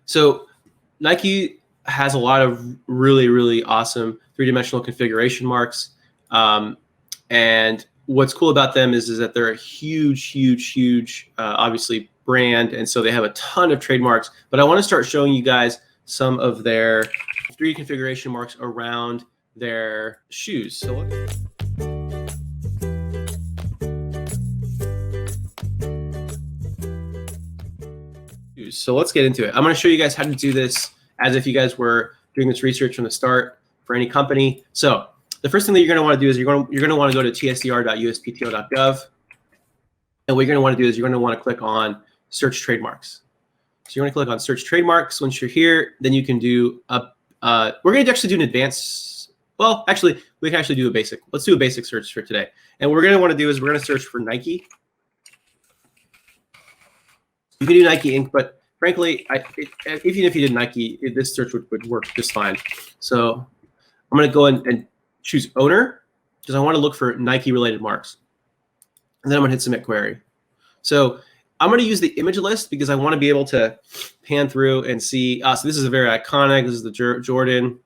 So Nike has a lot of really, really awesome three-dimensional configuration marks. And what's cool about them is that they're a huge, obviously, brand. And so they have a ton of trademarks. But I want to start showing you guys some of their 3D configuration marks around their shoes. So let's get into it. I'm going to show you guys how to do this as if you guys were doing this research from the start for any company. So the first thing that you're going to want to do is you're going to want to go to tsdr.uspto.gov. And what you're going to want to do is you're going to want to click on search trademarks. So you're going to click on search trademarks. Once you're here, then you can do we're going to actually do an advanced. Well, actually, we can actually do a basic. Let's do a basic search for today. And what we're going to want to do is we're going to search for Nike. You can do Nike Inc., but frankly, even if you did Nike, this search would work just fine. So I'm going to go in and choose owner because I want to look for Nike-related marks. And then I'm going to hit submit query. So I'm going to use the image list because I want to be able to pan through and see. So this is a very iconic. This is the Jordan.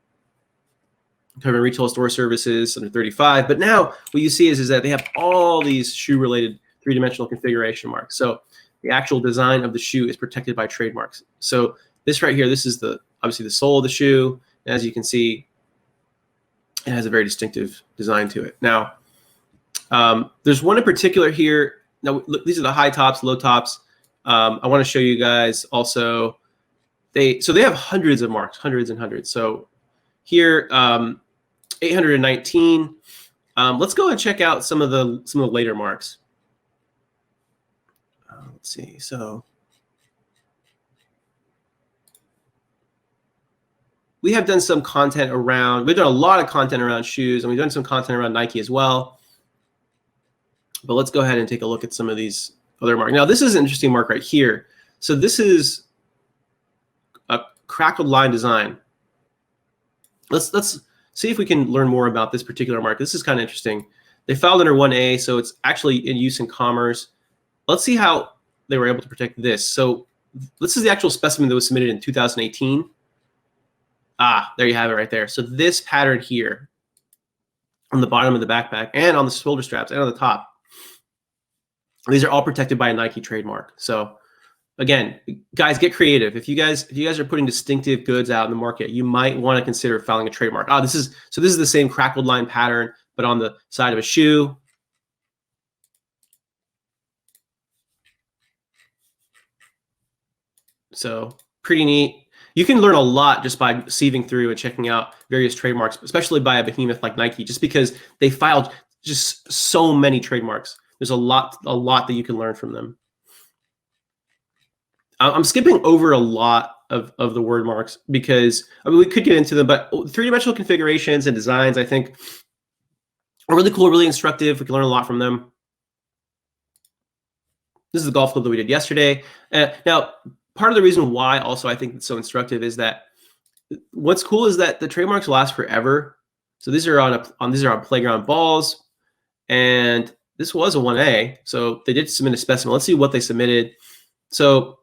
Covering retail store services under 35. But now what you see is that they have all these shoe-related three-dimensional configuration marks. So the actual design of the shoe is protected by trademarks. So this right here, this is obviously the sole of the shoe. And as you can see, it has a very distinctive design to it. Now, there's one in particular here. Now, look, these are the high tops, low tops. I want to show you guys also. They have hundreds of marks, hundreds and hundreds. So here, 819. Let's go and check out some of the later marks. Let's see. So we have done some content around. We've done a lot of content around shoes, and we've done some content around Nike as well. But let's go ahead and take a look at some of these other marks. Now, this is an interesting mark right here. So this is a crackled line design. Let's see if we can learn more about this particular mark. This is kind of interesting. They filed under 1A, so it's actually in use in commerce. Let's see how they were able to protect this. So this is the actual specimen that was submitted in 2018. There you have it right there. So this pattern here on the bottom of the backpack and on the shoulder straps and on the top, these are all protected by a Nike trademark. So again, guys, get creative. If you guys are putting distinctive goods out in the market, you might want to consider filing a trademark. This is the same crackled line pattern, but on the side of a shoe. So pretty neat. You can learn a lot just by sieving through and checking out various trademarks, especially by a behemoth like Nike, just because they filed just so many trademarks. There's a lot that you can learn from them. I'm skipping over a lot of the word marks because we could get into them, but three-dimensional configurations and designs, I think, are really cool, really instructive. We can learn a lot from them. This is the golf club that we did yesterday. Now, part of the reason why also I think it's so instructive is that what's cool is that the trademarks last forever. So these are on playground balls, and this was a 1A. So they did submit a specimen. Let's see what they submitted. So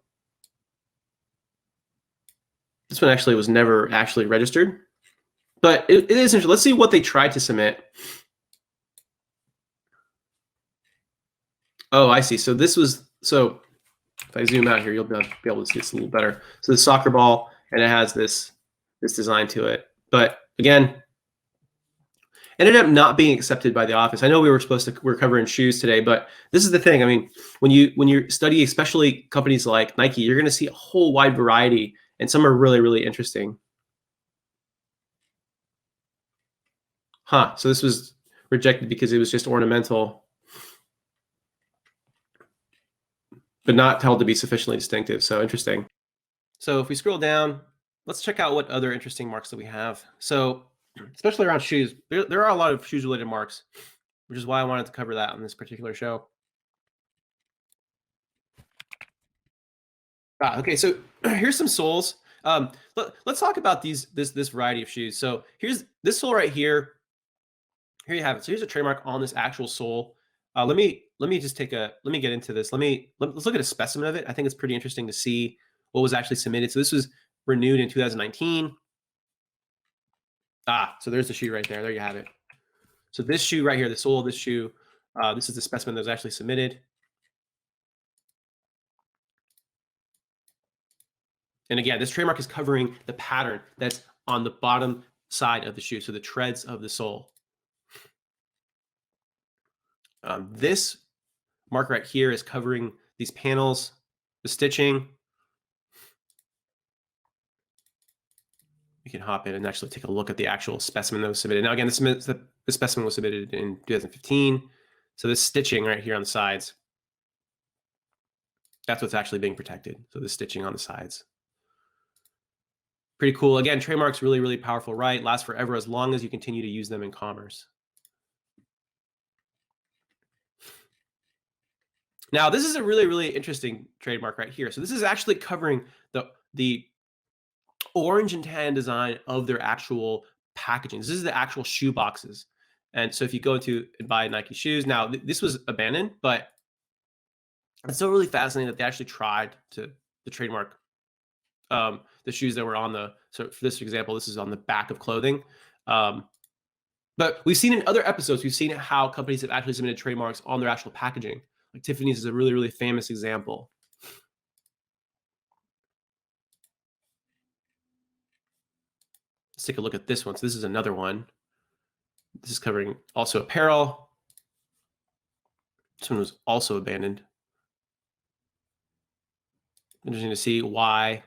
this one actually was never actually registered, but it is interesting. Let's see what they tried to submit. Oh, I see. So this was, so if I zoom out here, you'll be able to see this a little better. So the soccer ball, and it has this design to it. But again, ended up not being accepted by the office. I know we're covering shoes today, but this is the thing. I mean, when you study, especially companies like Nike, you're going to see a whole wide variety, and some are really, really interesting. So this was rejected because it was just ornamental, but not held to be sufficiently distinctive. So interesting. So if we scroll down, let's check out what other interesting marks that we have. So especially around shoes, there are a lot of shoes related marks, which is why I wanted to cover that on this particular show. Okay, so here's some soles. Let's talk about this variety of shoes. So here's this sole right here. Here you have it. So here's a trademark on this actual sole. Let me get into this. Let's look at a specimen of it. I think it's pretty interesting to see what was actually submitted. So this was renewed in 2019. So there's the shoe right there. There you have it. So this shoe right here, the sole of this shoe, this is the specimen that was actually submitted. And again, this trademark is covering the pattern that's on the bottom side of the shoe, so the treads of the sole. This mark right here is covering these panels, the stitching. You can hop in and actually take a look at the actual specimen that was submitted. Now, again, the specimen was submitted in 2015. So this stitching right here on the sides, that's what's actually being protected. So the stitching on the sides. Pretty cool. Again, trademarks really, really powerful, right? Last forever as long as you continue to use them in commerce. Now, this is a really, really interesting trademark right here. So this is actually covering the orange and tan design of their actual packaging. This is the actual shoe boxes. And so if you go into and buy Nike shoes, now this was abandoned, but it's still really fascinating that they actually tried to trademark the shoes that were on the, so for this example, this is on the back of clothing. But we've seen in other episodes, we've seen how companies have actually submitted trademarks on their actual packaging. Like Tiffany's is a really, really famous example. Let's take a look at this one. So this is another one. This is covering also apparel. This one was also abandoned. Interesting to see why.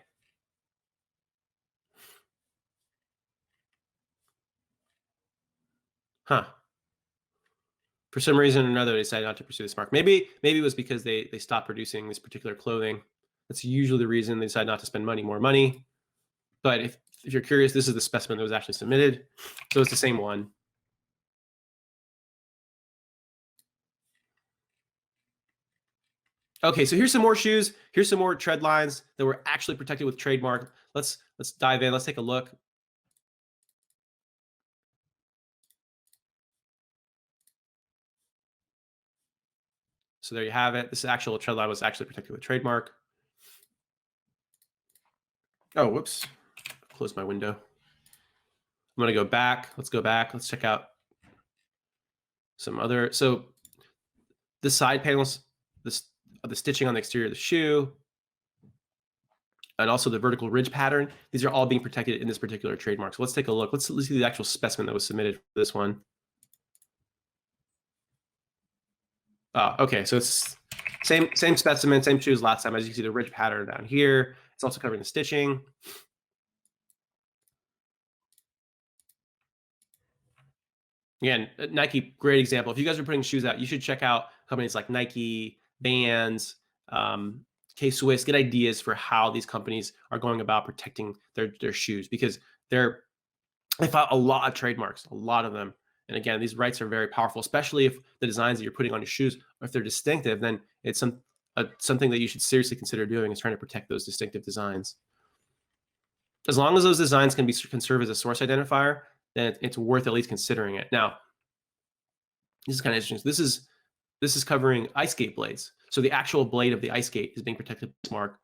For some reason or another, they decided not to pursue this mark. Maybe it was because they stopped producing this particular clothing. That's usually the reason they decide not to spend more money. But if you're curious, this is the specimen that was actually submitted. So it's the same one. Okay, so here's some more shoes. Here's some more tread lines that were actually protected with trademark. Let's dive in. Let's take a look. So there you have it. This actual tread line was actually protected with trademark. Oh, whoops. Close my window. I'm going to go back. Let's go back. Let's check out some other. So the side panels, the stitching on the exterior of the shoe, and also the vertical ridge pattern, these are all being protected in this particular trademark. So let's take a look. Let's see the actual specimen that was submitted for this one. Okay, so it's same specimen, same shoe as last time. As you can see, the ridge pattern down here. It's also covering the stitching. Again, Nike, great example. If you guys are putting shoes out, you should check out companies like Nike, Vans, K-Swiss. Get ideas for how these companies are going about protecting their shoes, because they file a lot of trademarks, a lot of them. And again, these rights are very powerful, especially if the designs that you're putting on your shoes, or if they're distinctive, then it's something that you should seriously consider doing, is trying to protect those distinctive designs. As long as those designs can serve as a source identifier, then it's worth at least considering it. Now, this is kind of interesting. This is covering ice skate blades. So the actual blade of the ice skate is being protected by this mark.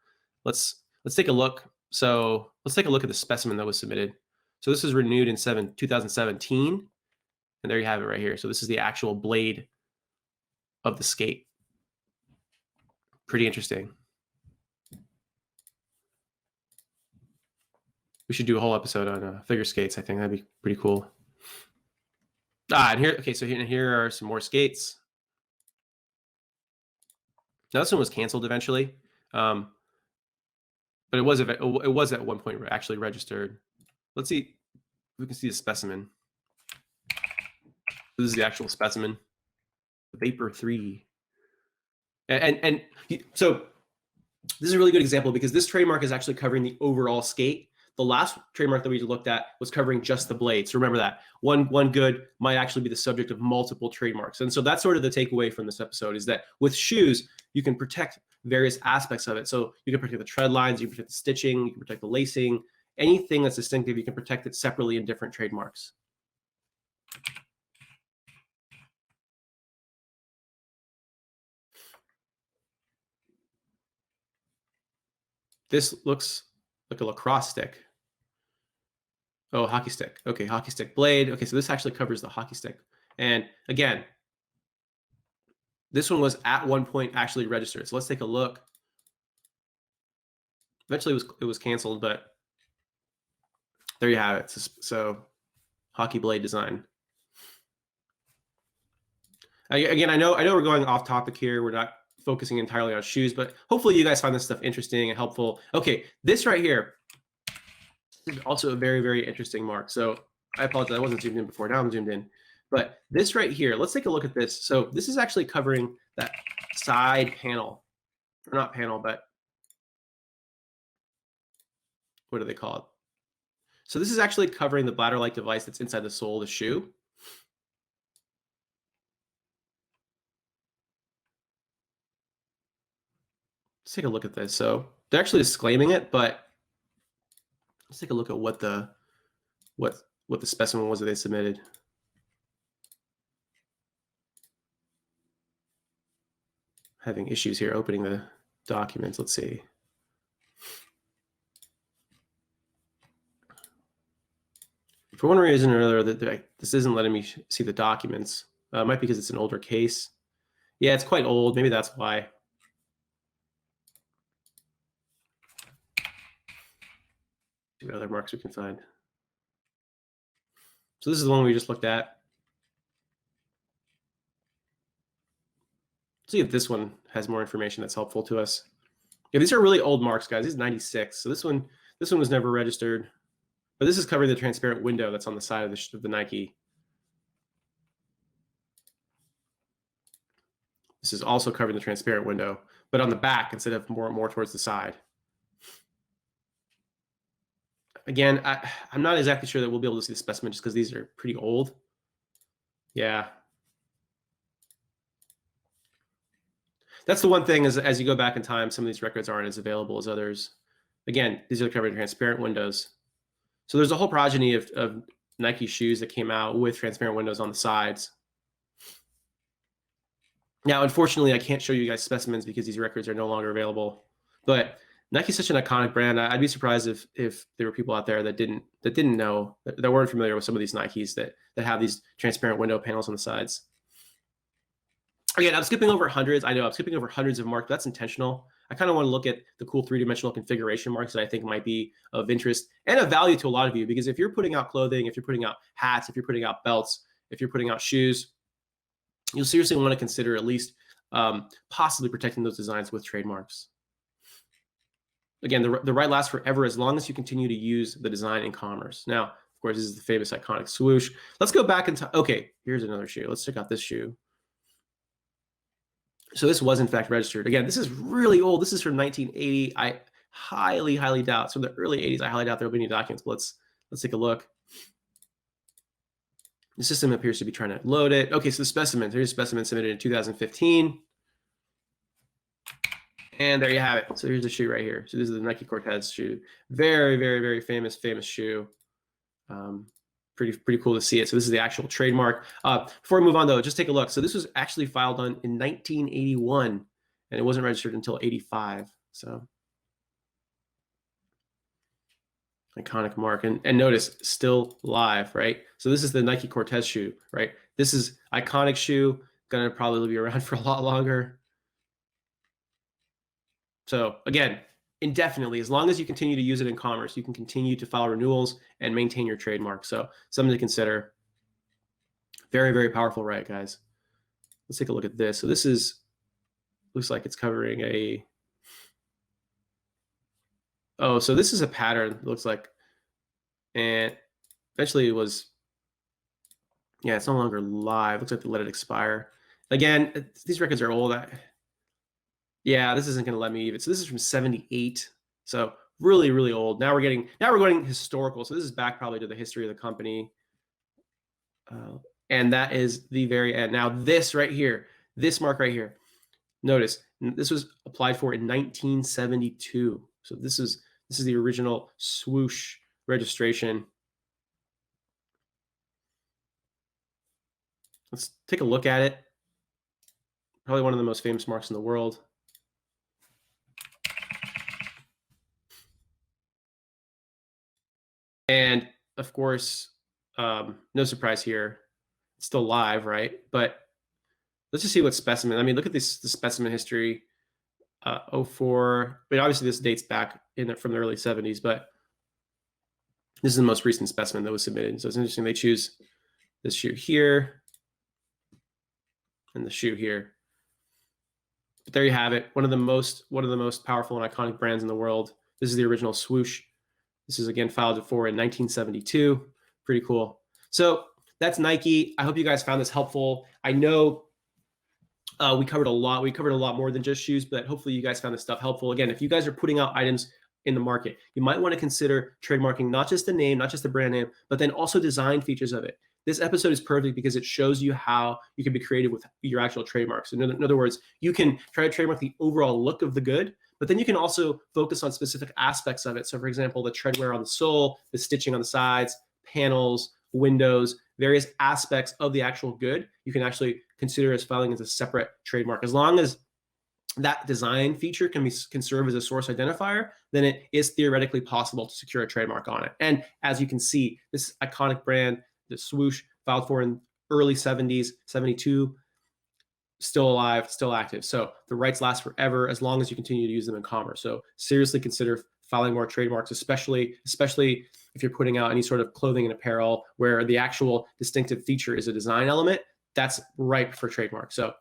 Let's take a look. So let's take a look at the specimen that was submitted. So this was renewed in 2017. And there you have it right here. So this is the actual blade of the skate. Pretty interesting. We should do a whole episode on figure skates. I think that'd be pretty cool. And here, okay, so here are some more skates. Now this one was canceled eventually, but it was at one point actually registered. Let's see if we can see the specimen. This is the actual specimen, Vapor 3. And so this is a really good example, because this trademark is actually covering the overall skate. The last trademark that we looked at was covering just the blade. So remember that. One good might actually be the subject of multiple trademarks. And so that's sort of the takeaway from this episode, is that with shoes, you can protect various aspects of it. So you can protect the tread lines, you can protect the stitching, you can protect the lacing, anything that's distinctive, you can protect it separately in different trademarks. This looks like a lacrosse stick. Oh, hockey stick. Okay, hockey stick blade. Okay, so this actually covers the hockey stick. And again, this one was at one point actually registered. So let's take a look. Eventually it was canceled, but there you have it. So hockey blade design. Again, I know we're going off topic here. We're not focusing entirely on shoes, but hopefully you guys find this stuff interesting and helpful. Okay, this right here is also a very, very interesting mark. So I apologize, I wasn't zoomed in before. Now I'm zoomed in. But this right here, let's take a look at this. So this is actually covering that side panel, or not panel, but what do they call it? So this is actually covering the bladder-like device that's inside the sole of the shoe. Let's take a look at this. So they're actually disclaiming it, but let's take a look at what the specimen was that they submitted. Having issues here opening the documents. Let's see. For one reason or another, this isn't letting me see the documents. It might be because it's an older case. Yeah, it's quite old. Maybe that's why. See what other marks we can find. So this is the one we just looked at. See if this one has more information that's helpful to us. Yeah, these are really old marks, guys. This is 96. So this one was never registered. But this is covering the transparent window that's on the side of the Nike. This is also covering the transparent window, but on the back instead of more towards the side. Again, I'm not exactly sure that we'll be able to see the specimen just because these are pretty old. Yeah. That's the one thing is as you go back in time, some of these records aren't as available as others. Again, these are covering transparent windows. So there's a whole progeny of Nike shoes that came out with transparent windows on the sides. Now, unfortunately, I can't show you guys specimens because these records are no longer available. But Nike's such an iconic brand. I'd be surprised if there were people out there that didn't know, that weren't familiar with some of these Nikes that have these transparent window panels on the sides. Again, I'm skipping over hundreds. I know I'm skipping over hundreds of marks. That's intentional. I kind of want to look at the cool three-dimensional configuration marks that I think might be of interest and of value to a lot of you. Because if you're putting out clothing, if you're putting out hats, if you're putting out belts, if you're putting out shoes, you'll seriously want to consider at least possibly protecting those designs with trademarks. Again, the right lasts forever as long as you continue to use the design in commerce. Now, of course, this is the famous iconic swoosh. Let's go back and okay, here's another shoe. Let's check out this shoe. So this was in fact registered. Again, this is really old. This is from 1980. I highly, highly doubt. It's from the early 80s. I highly doubt there will be any documents. But let's take a look. The system appears to be trying to load it. Okay, so the specimen. Here's a specimen submitted in 2015. And there you have it. So here's the shoe right here. So this is the Nike Cortez shoe. Very, very, very famous shoe. Pretty cool to see it. So this is the actual trademark. Before we move on, though, just take a look. So this was actually filed in 1981, and it wasn't registered until 85. So iconic mark. And notice, still live, right? So this is the Nike Cortez shoe, right? This is iconic shoe, going to probably be around for a lot longer. So again, indefinitely, as long as you continue to use it in commerce, you can continue to file renewals and maintain your trademark. So something to consider. Very, very powerful, right, guys? Let's take a look at this. So this looks like it's covering a, oh, so this is a pattern, it looks like, and eventually it was, yeah, it's no longer live. Looks like they let it expire. Again, these records are old. Yeah, this isn't going to let me even. So this is from 78. So really, really old. Now we're going historical. So this is back probably to the history of the company. And that is the very end. Now this right here, this mark right here, notice this was applied for in 1972. So this is the original swoosh registration. Let's take a look at it. Probably one of the most famous marks in the world. And of course, no surprise here, it's still live, right? But let's just see what specimen. I mean, look at this the specimen history. 04. But obviously, this dates back from the early 70s. But this is the most recent specimen that was submitted. So it's interesting. They choose this shoe here and the shoe here. But there you have it. One of the most powerful and iconic brands in the world. This is the original swoosh. This is again filed for in 1972. Pretty cool. So that's Nike. I hope you guys found this helpful. I know we covered a lot. We covered a lot more than just shoes, but hopefully you guys found this stuff helpful. Again, if you guys are putting out items in the market, you might want to consider trademarking not just the name, not just the brand name, but then also design features of it. This episode is perfect because it shows you how you can be creative with your actual trademarks. In other words, you can try to trademark the overall look of the good, but then you can also focus on specific aspects of it. So for example, the treadwear on the sole, the stitching on the sides, panels, windows, various aspects of the actual good, you can actually consider as filing as a separate trademark. As long as that design feature can serve as a source identifier, then it is theoretically possible to secure a trademark on it. And as you can see, this iconic brand, the swoosh, filed for in early 70s, 72, still alive, still active. So the rights last forever as long as you continue to use them in commerce. So seriously consider filing more trademarks, especially if you're putting out any sort of clothing and apparel where the actual distinctive feature is a design element. That's ripe for trademark. So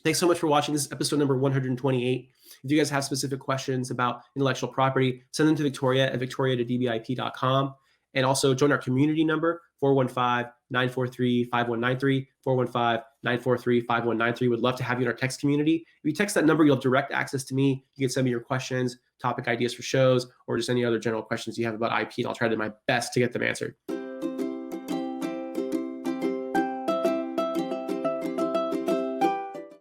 thanks so much for watching. This is episode number 128. If you guys have specific questions about intellectual property, send them to Victoria at victoria@adibiip.com. And also join our community number, 415-943-5193, 415-943-5193. Would love to have you in our text community. If you text that number, you'll have direct access to me. You can send me your questions, topic ideas for shows, or just any other general questions you have about IP, and I'll try to do my best to get them answered.